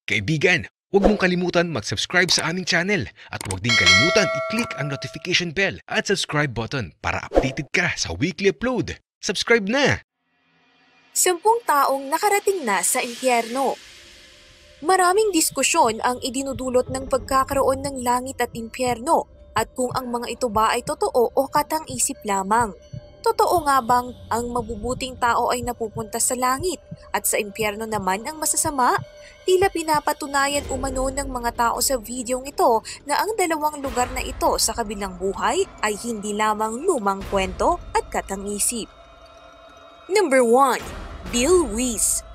Kaibigan, huwag mong kalimutan mag-subscribe sa aming channel at huwag din kalimutan i-click ang notification bell at subscribe button para updated ka sa weekly upload. Subscribe na! 10 taong nakarating na sa impyerno. Maraming diskusyon ang idinudulot ng pagkakaroon ng langit at impyerno at kung ang mga ito ba ay totoo o katang-isip lamang. Totoo nga bang ang mabubuting tao ay napupunta sa langit at sa impyerno naman ang masasama? Tila pinapatunayan umano ng mga tao sa videong ito na ang dalawang lugar na ito sa kabilang buhay ay hindi lamang lumang kwento at katang-isip. Number 1. Bill Wiese.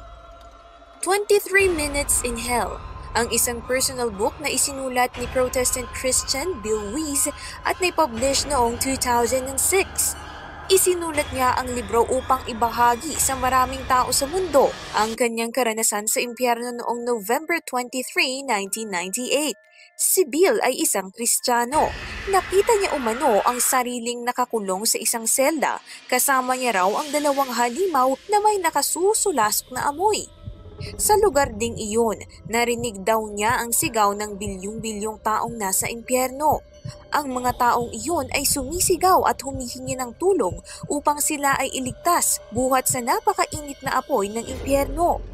23 Minutes in Hell, ang isang personal book na isinulat ni Protestant Christian Bill Wiese at naipublish noong 2006. Isinulat niya ang libro upang ibahagi sa maraming tao sa mundo ang kanyang karanasan sa impyerno noong November 23, 1998. Si Bill ay isang Kristiyano. Nakita niya umano ang sariling nakakulong sa isang selda, kasama niya raw ang dalawang halimaw na may nakasusulasok na amoy. Sa lugar ding iyon, narinig daw niya ang sigaw ng bilyong-bilyong taong nasa impyerno. Ang mga taong iyon ay sumisigaw at humihingi ng tulong upang sila ay iligtas buhat sa napakainit na apoy ng impyerno.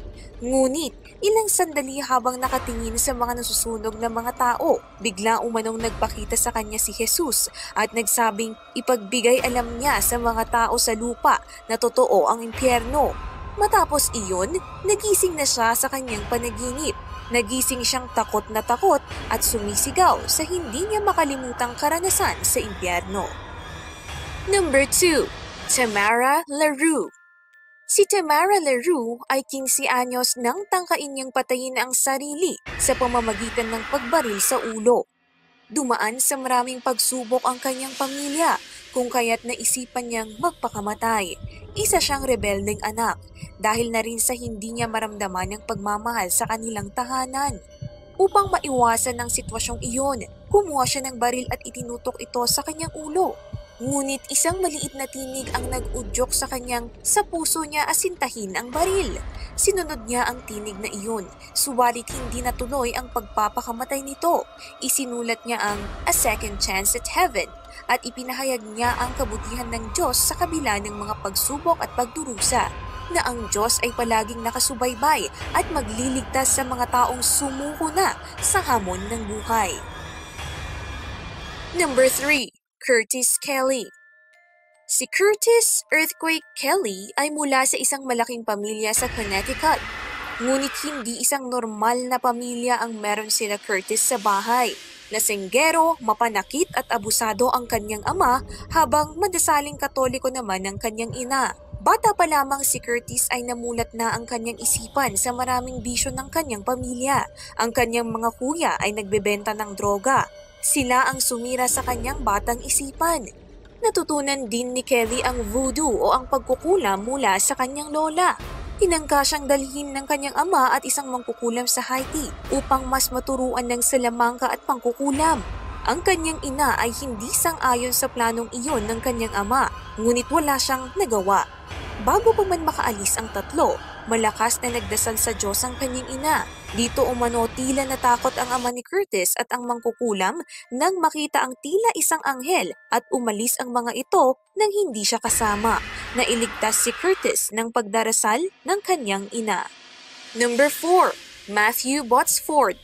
Ngunit, ilang sandali habang nakatingin sa mga nasusunog na mga tao, bigla umanong nagpakita sa kanya si Jesus at nagsabing ipagbigay alam niya sa mga tao sa lupa na totoo ang impyerno. Matapos iyon, nagising na siya sa kanyang panaginip. Nagising siyang takot at sumisigaw sa hindi niya makalimutang karanasan sa impyerno. Number 2. Tamara LaRue. Si Tamara LaRue ay 15 anyos nang tangkain niyang patayin ang sarili sa pamamagitan ng pagbaril sa ulo. Dumaan sa maraming pagsubok ang kanyang pamilya kung kaya't naisipan niyang magpakamatay. Isa siyang rebeldeng anak dahil na rin sa hindi niya maramdaman ang pagmamahal sa kanilang tahanan. Upang maiwasan ang sitwasyong iyon, kumuha siya ng baril at itinutok ito sa kanyang ulo. Ngunit isang maliit na tinig ang nag-udyok sa kanyang sa puso niya asintahin ang baril. Sinunod niya ang tinig na iyon, subalit hindi natuloy ang pagpapakamatay nito. Isinulat niya ang A Second Chance at Heaven at ipinahayag niya ang kabutihan ng Diyos sa kabila ng mga pagsubok at pagdurusa, na ang Diyos ay palaging nakasubaybay at magliligtas sa mga taong sumuko na sa hamon ng buhay. Number 3. Curtis Kelly. Si Curtis Earthquake Kelly ay mula sa isang malaking pamilya sa Connecticut. Ngunit hindi isang normal na pamilya ang meron sila Curtis sa bahay. Lasenggero, mapanakit at abusado ang kanyang ama habang madasaling Katoliko naman ang kanyang ina. Bata pa lamang si Curtis ay namulat na ang kanyang isipan sa maraming bisyo ng kanyang pamilya. Ang kanyang mga kuya ay nagbebenta ng droga. Sila ang sumira sa kanyang batang isipan. Natutunan din ni Kelly ang voodoo o ang pagkukulam mula sa kanyang lola. Tinangka siyang dalhin ng kanyang ama at isang mangkukulam sa Haiti upang mas maturuan ng salamangka at pangkukulam. Ang kanyang ina ay hindi sang-ayon sa planong iyon ng kanyang ama, ngunit wala siyang nagawa. Bago pa man makaalis ang tatlo, malakas na nagdasal sa Diyos ang kanyang ina. Dito umano tila natakot ang ama ni Curtis at ang mangkukulam nang makita ang tila isang anghel at umalis ang mga ito nang hindi siya kasama. Nailigtas si Curtis ng pagdarasal ng kanyang ina. Number 4. Matthew Botsford.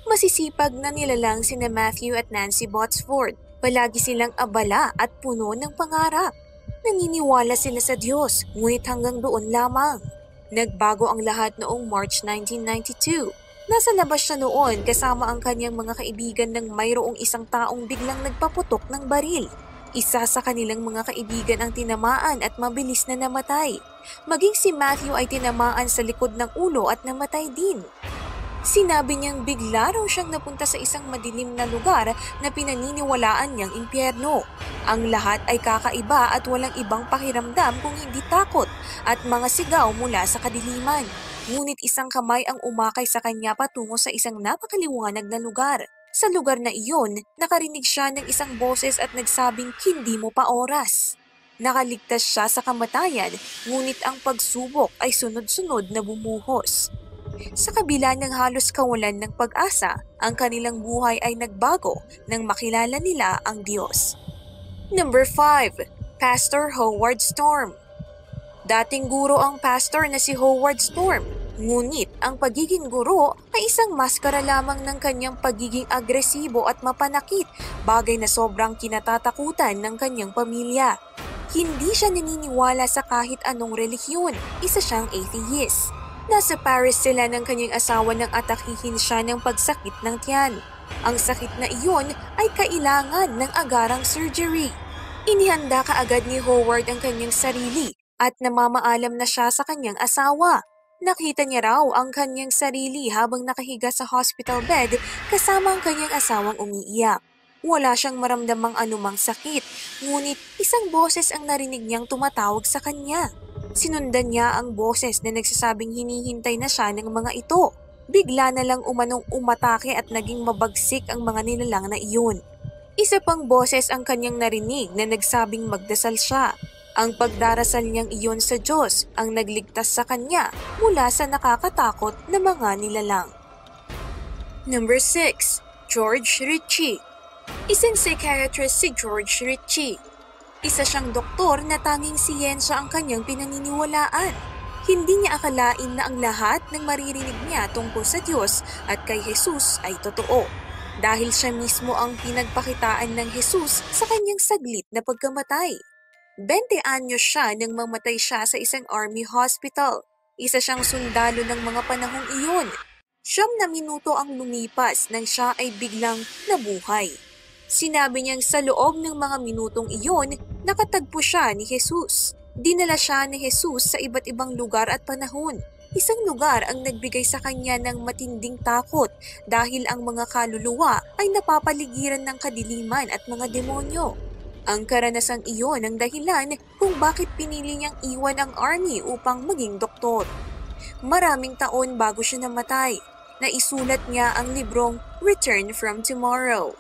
Masisipag na nilalang sina Matthew at Nancy Botsford. Palagi silang abala at puno ng pangarap. Naniniwala sila sa Diyos, ngunit hanggang doon lamang. Nagbago ang lahat noong March 1992. Nasa labas siya noon kasama ang kanyang mga kaibigan nang mayroong isang taong biglang nagpaputok ng baril. Isa sa kanilang mga kaibigan ang tinamaan at mabilis na namatay. Maging si Matthew ay tinamaan sa likod ng ulo at namatay din. Sinabi niyang bigla raw siyang napunta sa isang madilim na lugar na pinaniniwalaan niyang impyerno. Ang lahat ay kakaiba at walang ibang pakiramdam kung hindi takot at mga sigaw mula sa kadiliman. Ngunit isang kamay ang umakay sa kanya patungo sa isang napakaliwanag na lugar. Sa lugar na iyon, nakarinig siya ng isang boses at nagsabing hindi mo pa oras. Nakaligtas siya sa kamatayan, ngunit ang pagsubok ay sunod-sunod na bumuhos. Sa kabila ng halos kawalan ng pag-asa, ang kanilang buhay ay nagbago nang makilala nila ang Diyos. Number 5. Pastor Howard Storm. Dating guro ang pastor na si Howard Storm, ngunit ang pagiging guro ay isang maskara lamang ng kanyang pagiging agresibo at mapanakit, bagay na sobrang kinatatakutan ng kanyang pamilya. Hindi siya naniniwala sa kahit anong relihiyon, isa siyang atheist. Nasa Paris sila ng kanyang asawa nang atakihin siya ng pagsakit ng tiyan. Ang sakit na iyon ay kailangan ng agarang surgery. Inihanda kaagad ni Howard ang kanyang sarili at namamaalam na siya sa kanyang asawa. Nakita niya raw ang kanyang sarili habang nakahiga sa hospital bed kasama ang kanyang asawang umiiyak. Wala siyang maramdamang anumang sakit, ngunit isang boses ang narinig niyang tumatawag sa kanya. Sinundan niya ang boses na nagsasabing hinihintay na siya ng mga ito. Bigla na lang umanong umatake at naging mabagsik ang mga nilalang na iyon. Isa pang boses ang kanyang narinig na nagsabing magdasal siya. Ang pagdarasal niyang iyon sa Diyos ang nagligtas sa kanya mula sa nakakatakot na mga nilalang. Number 6. George Ritchie. Isang psychiatrist si George Ritchie. Isa siyang doktor na tanging siyensya ang kanyang pinaniniwalaan. Hindi niya akalain na ang lahat ng maririnig niya tungkol sa Diyos at kay Jesus ay totoo. Dahil siya mismo ang pinagpakitaan ng Jesus sa kanyang saglit na pagkamatay. 20 anyos siya nang mamatay siya sa isang army hospital. Isa siyang sundalo ng mga panahong iyon. 9 minuto ang lumipas nang siya ay biglang nabuhay. Sinabi niyang sa loob ng mga minutong iyon, nakatagpo siya ni Jesus. Dinala siya ni Jesus sa iba't ibang lugar at panahon. Isang lugar ang nagbigay sa kanya ng matinding takot dahil ang mga kaluluwa ay napapaligiran ng kadiliman at mga demonyo. Ang karanasang iyon ang dahilan kung bakit pinili niyang iwan ang army upang maging doktor. Maraming taon bago siya namatay, naisulat niya ang librong Return from Tomorrow.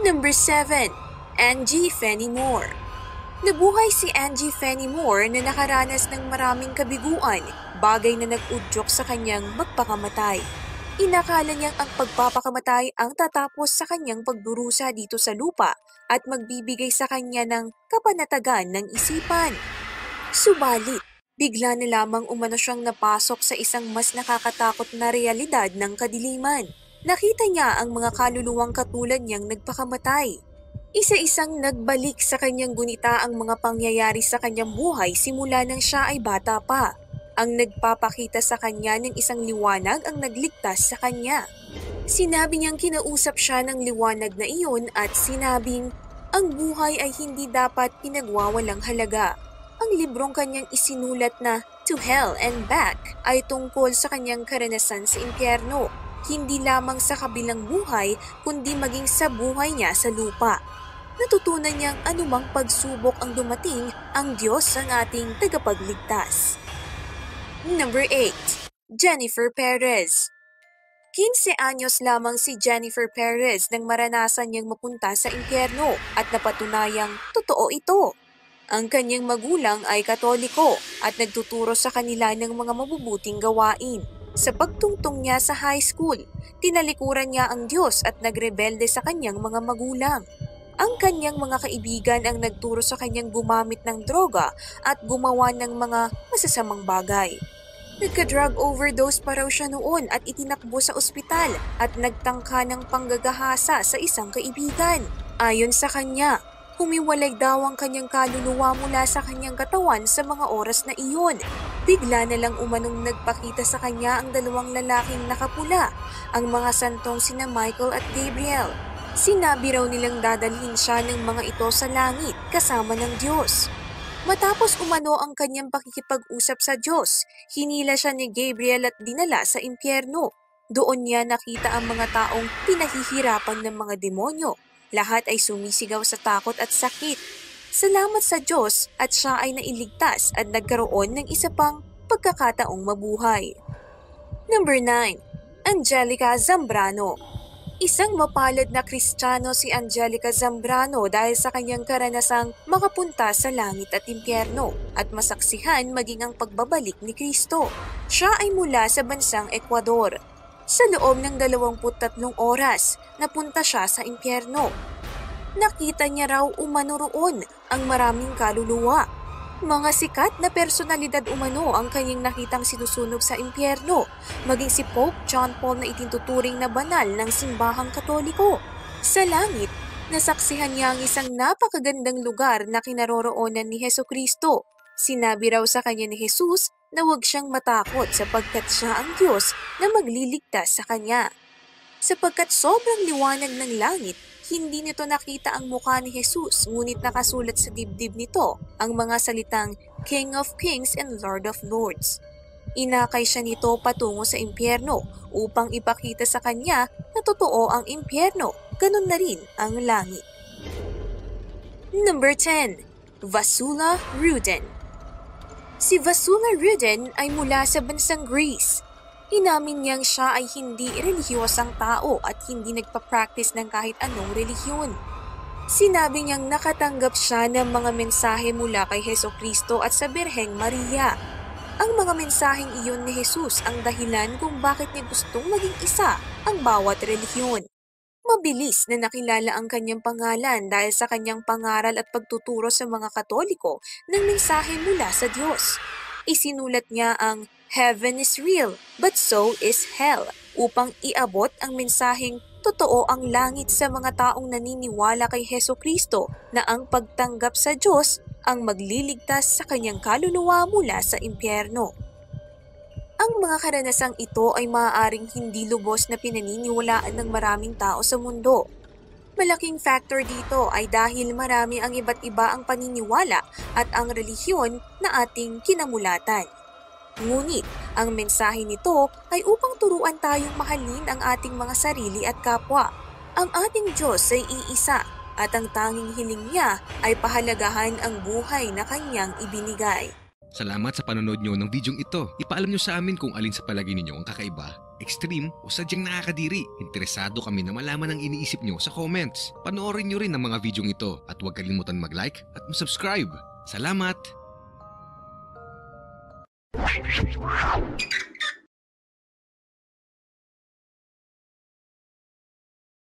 Number 7. Angie Fenimore. Nabuhay si Angie Fenimore na nakaranas ng maraming kabiguan, bagay na nag-udyok sa kanyang magpakamatay. Inakala niyang ang pagpapakamatay ang tatapos sa kanyang pagdurusa dito sa lupa at magbibigay sa kanya ng kapanatagan ng isipan. Subalit, bigla na lamang umano siyang napasok sa isang mas nakakatakot na realidad ng kadiliman. Nakita niya ang mga kaluluwang katulad niyang nagpakamatay. Isa-isang nagbalik sa kanyang gunita ang mga pangyayari sa kanyang buhay simula nang siya ay bata pa. Ang nagpapakita sa kanya ng isang liwanag ang nagligtas sa kanya. Sinabi niyang kinausap siya ng liwanag na iyon at sinabing, ang buhay ay hindi dapat pinagwawalang halaga. Ang librong kanyang isinulat na To Hell and Back ay tungkol sa kanyang karanasan sa impyerno. Hindi lamang sa kabilang buhay, kundi maging sa buhay niya sa lupa. Natutunan niyang anumang pagsubok ang dumating, ang Diyos ang ating tagapagligtas. Number 8. Jennifer Perez. 15 anyos lamang si Jennifer Perez nang maranasan niyang mapunta sa impyerno at napatunayang totoo ito. Ang kanyang magulang ay Katoliko at nagtuturo sa kanila ng mga mabubuting gawain. Sa pagtungtong niya sa high school, tinalikuran niya ang Diyos at nagrebelde sa kanyang mga magulang. Ang kanyang mga kaibigan ang nagturo sa kanyang gumamit ng droga at gumawa ng mga masasamang bagay. Nagka-drug overdose pa raw siya noon at itinakbo sa ospital at nagtangka ng panggagahasa sa isang kaibigan. Ayon sa kanya, humiwalay daw ang kanyang kaluluwa mula sa kanyang katawan sa mga oras na iyon. Bigla na lang umanong nagpakita sa kanya ang 2 lalaking nakapula, ang mga santong sina Michael at Gabriel. Sinabi raw nilang dadalhin siya ng mga ito sa langit kasama ng Diyos. Matapos umano ang kanyang pakikipag-usap sa Diyos, hinila siya ni Gabriel at dinala sa impyerno. Doon niya nakita ang mga taong pinahihirapan ng mga demonyo. Lahat ay sumisigaw sa takot at sakit. Salamat sa Diyos at siya ay nailigtas at nagkaroon ng isa pang pagkakataong mabuhay. Number 9. Angelica Zambrano. Isang mapalad na Kristiyano si Angelica Zambrano dahil sa kanyang karanasang makapunta sa langit at impyerno at masaksihan maging ang pagbabalik ni Kristo. Siya ay mula sa bansang Ecuador. Sa loob ng 23 oras, napunta siya sa impyerno. Nakita niya raw umano roon ang maraming kaluluwa. Mga sikat na personalidad umano ang kanyang nakitang sinusunog sa impyerno, maging si Pope John Paul na itinuturing na banal ng simbahang Katoliko. Sa langit, nasaksihan niya ang isang napakagandang lugar na kinaroroonan ni Hesukristo. Sinabi raw sa kanya ni Jesus na huwag siyang matakot sapagkat siya ang Diyos na magliligtas sa kanya. Sapagkat sobrang liwanag ng langit, hindi nito nakita ang mukha ni Jesus, ngunit nakasulat sa dibdib nito ang mga salitang King of Kings and Lord of Lords. Inakay siya nito patungo sa impyerno upang ipakita sa kanya na totoo ang impyerno, ganun na rin ang langit. Number 10. Vasula Rudin. Si Vasula Rudin ay mula sa bansang Greece. Inamin niyang siya ay hindi relihiyosang tao at hindi nagpa-practice ng kahit anong relihiyon. Sinabi niyang nakatanggap siya ng mga mensahe mula kay Hesukristo at sa Birheng Maria. Ang mga mensaheng iyon ni Jesus ang dahilan kung bakit niya gustong maging isa ang bawat relihiyon. Mabilis na nakilala ang kanyang pangalan dahil sa kanyang pangaral at pagtuturo sa mga Katoliko ng mensahe mula sa Diyos. Isinulat niya ang Heaven is real, but so is hell, upang iabot ang mensaheng totoo ang langit sa mga taong naniniwala kay Hesukristo na ang pagtanggap sa Diyos ang magliligtas sa kanyang kaluluwa mula sa impyerno. Ang mga karanasang ito ay maaaring hindi lubos na pinaniniwalaan ng maraming tao sa mundo. Malaking factor dito ay dahil marami ang iba't iba ang paniniwala at ang relihiyon na ating kinamulatan. Ngunit, ang mensahe nito ay upang turuan tayong mahalin ang ating mga sarili at kapwa. Ang ating Diyos ay iisa at ang tanging hiling niya ay pahalagahan ang buhay na kanyang ibinigay. Salamat sa panonood nyo ng bidyong ito. Ipaalam nyo sa amin kung alin sa palagay ninyo ang kakaiba, extreme o sadyang nakakadiri. Interesado kami na malaman ang iniisip nyo sa comments. Panoorin nyo rin ang mga bidyong ito at huwag kalimutan mag-like at mag-subscribe. Salamat!